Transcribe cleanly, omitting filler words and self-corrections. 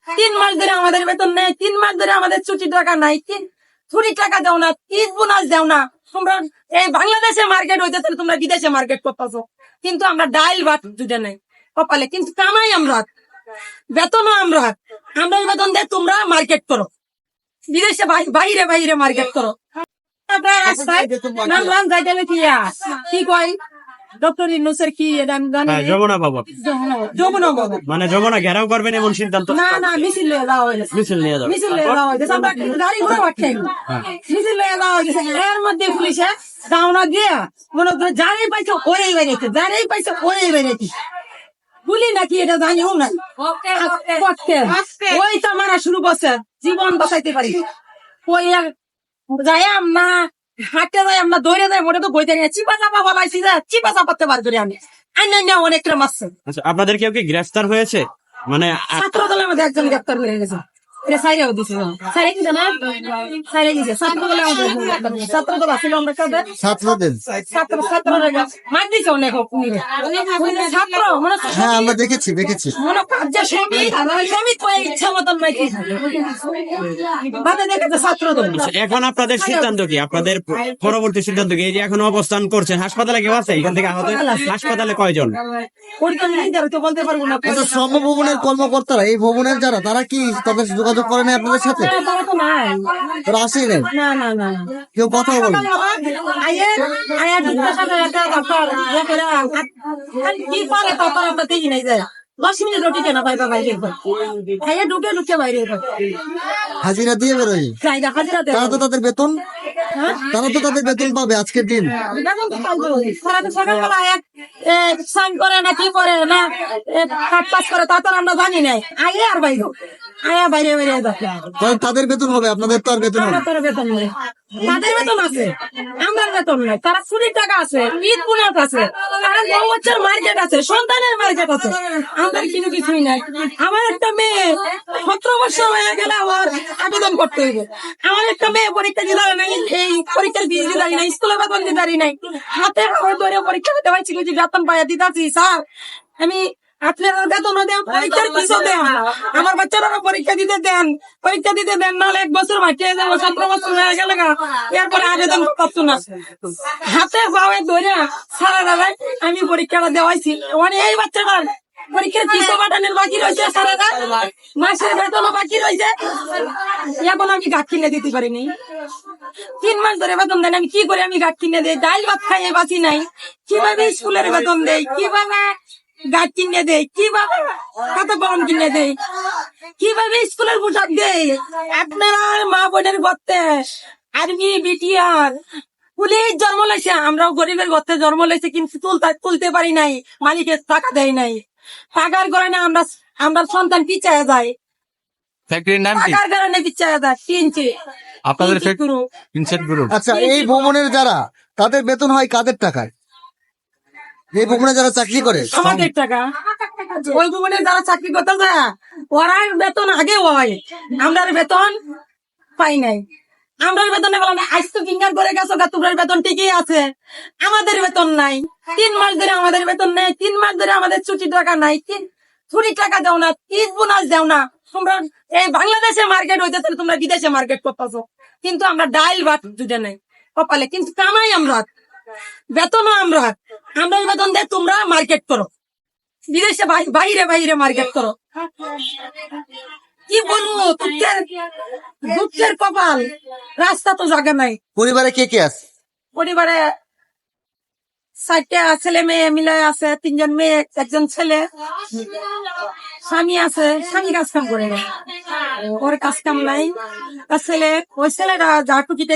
3 মাস ধরে আমাদের বেতন নেই, 3 মাস ধরে আমাদের ছুটি টাকা নাই, ছুটি টাকা দাও না, ঈদ বোনাস দাও না। তোমরা এই বাংলাদেশে মার্কেট হইতেছে, তোমরা বিদেশে মার্কেট করতেছো, কিন্তু আমরা ডাইল ভাত দুটা নেই কপালে, কিন্তু কামাই আমরা, বেতনও আমরা বেতন দেয়, তোমরা মার্কেট করো বিদেশে, বাইরে বাইরে মার্কেট করো। আপনার রাস্তায় নামলাম, যাইতে কি কয় ডক্টর ইউনূসের কি আমি জানি না। যমুনা বাবা, যমুনা বাবা মানে যমুনা ঘেরাও করবেন এমন সিদ্ধান্ত। না মিছিল লয়ে যাওয়া হয়েছে, মিছিল নিয়ে যাবেন। মিছিল লয়ে যাওয়া হয়েছে, আমরা গাড়ি ঘোড়া পাঠাই মিছিল লয়ে যাওয়া হয়েছে। এর মধ্যে পুলিশে দাওনা দিয়ে মনে করো যারাই পাইছে ওরাই বেরিয়েছে, যারাই পাইছে ওরাই বেরিয়েছে। গুলি নাকি এটা জানিও না, ওই তো মারা শুরু করছে, জীবন বাঁচাইতে পারি ওই যাই না, হাঁটতে যাই আমরা, দৌড়ে যাই, মোটে তো বইতে নিয়ে চিপা চাপা বলাইছি, চিপা চাপাতে পার করি আমি অনেকটা মারছে। আচ্ছা, আপনাদের কেউ কি গ্রেফতার হয়েছে? মানে ছাত্র দলের মধ্যে একজন গ্রেপ্তার হয়ে গেছে, এটা সাইরেও দিছে, সাইরে দিছে না, সাইরে দিছে। ছাত্র দলে আমাদের ছাত্র দল আসলে আমরা কাদের ছাত্ররা মার দিছে অনেক ছাত্র, মানে হ্যাঁ আমরা দেখেছি মনে কার্য সমিত হয়ে ইচ্ছা মতন নাই বাদে দেখেছে ছাত্র দল। এখন আপনাদের সিদ্ধান্ত কি? আপনাদের পরবর্তী সিদ্ধান্ত কি? এই যে এখন অবস্থান করছেন, হাসপাতালে কেউ আছে এখান থেকে আহত? হাসপাতালে কয়জন? তো বলতে পারবো না। শ্রম ভবনের কর্মকর্তারা, এই ভবনের যারা, তারা কি তাদের যোগাযোগ করে না আপনাদের সাথে? তারা তো নাই, তারা আসেই নেই, না কেউ কথা বলে কি পারে তারপর আমরা দেখি নাই যায় 10 মিনিট রুটি কেনা পাইবা বাইরে ঢুকে বাইরে হাজিরা দিয়ে বেরোয়। হাজিরা তারা তো তাদের বেতন পাবে আজকের দিন। সকালবেলা সাইন করে না, কি করে না, কাজ পাস করে, তারপর আমরা জানি নাই, বাইরে তাদের বেতন হবে, আপনাদের তো আর বেতন হবে। তাদের বেতন আছে, আমার বেতন নাই। তারা ছুটির টাকা আছে, ঈদ বোনাস আছে, তারা বছর মার্কেট আছে, সন্তানের মার্কেট আছে, আমাদের কিন্তু কিছুই নাই। আমার একটা মেয়ে 17 বছর হয়ে গেলে আমার আবেদন করতে হইবে। আমার একটা মেয়ে পরীক্ষা দিতে পারে নাই, এই পরীক্ষার ফিস দিতে পারি নাই, স্কুলে বেতন দিতে পারি নাই, হাতে ধরে পরীক্ষা দিতে পারছি, কিছু বেতন পাইয়া দিতেছি। স্যার আমি আপনারা বেতন দেন, পরীক্ষার ফিসও দেন, আমার বাচ্চারা পরীক্ষা দিতে দেন, নাহলে 1 বছর বাকি হয়ে যাবো, 17 বছর হয়ে গেলে এরপরে আবেদন করতো না। হাতে পাওয়ে ধরে সারা দাদা আমি পরীক্ষাটা দেওয়াইছি, মানে এই বাচ্চাটার পরীক্ষার ফিসও পাঠানোর বাকি রয়েছে, সারা মাসের বেতনও বাকি রয়েছে, এখন আমি গাছ কিনে দিতে পারিনি। 3 মাস ধরে বেতন দেন, আমি কি করে আমি গাছ কিনে দিই? ডাইল ভাত খাইয়ে বাঁচি নাই, কিভাবে স্কুলের বেতন দেই, কিভাবে গাছ কিনে দেয়, কিভাবে খাতা কলম কিনে দেয়, কিভাবে স্কুলের পোশাক দেয়? আপনারা মা বোনের গর্তে আর্মি বিটিআর পুলিশ জন্ম লাইছে, আমরাও গরিবের গর্তে জন্ম লাইছে, কিন্তু তুলতে পারি নাই, মালিকের টাকা দেয় নাই, টাকার কারণে আমরা সন্তান পিছায় যায়, ফ্যাক্টরির নাম কি? টাকার কারণে পিছায় যায়। আপনাদের ইনসেট গ্রুপ। আচ্ছা, এই ভবনের যারা, তাদের বেতন হয় কাদের টাকায়? এই ভবনে যারা চাকরি করে আমাদের টাকা, ওই ভবনে যারা চাকরি করতে যায় ওরা বেতন আগে হয়, আমরা বেতন পাই নাই। আমরা বেতনে বললাম আজ তো ফিঙ্গার করে গেছো, তোমরা বেতন ঠিকই আছে, আমাদের বেতন নাই। 3 মাস ধরে আমাদের বেতন নেই, 3 মাস ধরে আমাদের ছুটি টাকা নাই, ছুটি টাকা দাও না, ঈদ বোনাস দাও না। তোমরা এই বাংলাদেশে মার্কেট হইতেছে, তোমরা বিদেশে মার্কেট করতেছো, কিন্তু আমরা ডাইল ভাত দুটা নেই কপালে, কিন্তু কামাই আমরা, বেতনও আমরা বেতন দেয়, তোমরা মার্কেট করো বিদেশে, বাইরে বাইরে মার্কেট করো। কি বলবো, দুঃখের কপাল, রাস্তা তো জায়গা নাই। পরিবারে কে কে আছে? পরিবারে 4টা ছেলে মেয়ে মিলে আছে, 3 জন মেয়ে, 1 জন ছেলে, স্বামী আছে, স্বামী কাজ কাম করে না, ওর কাজ কাম নাই। ছেলে, ওই ছেলেটা যা টুকিতে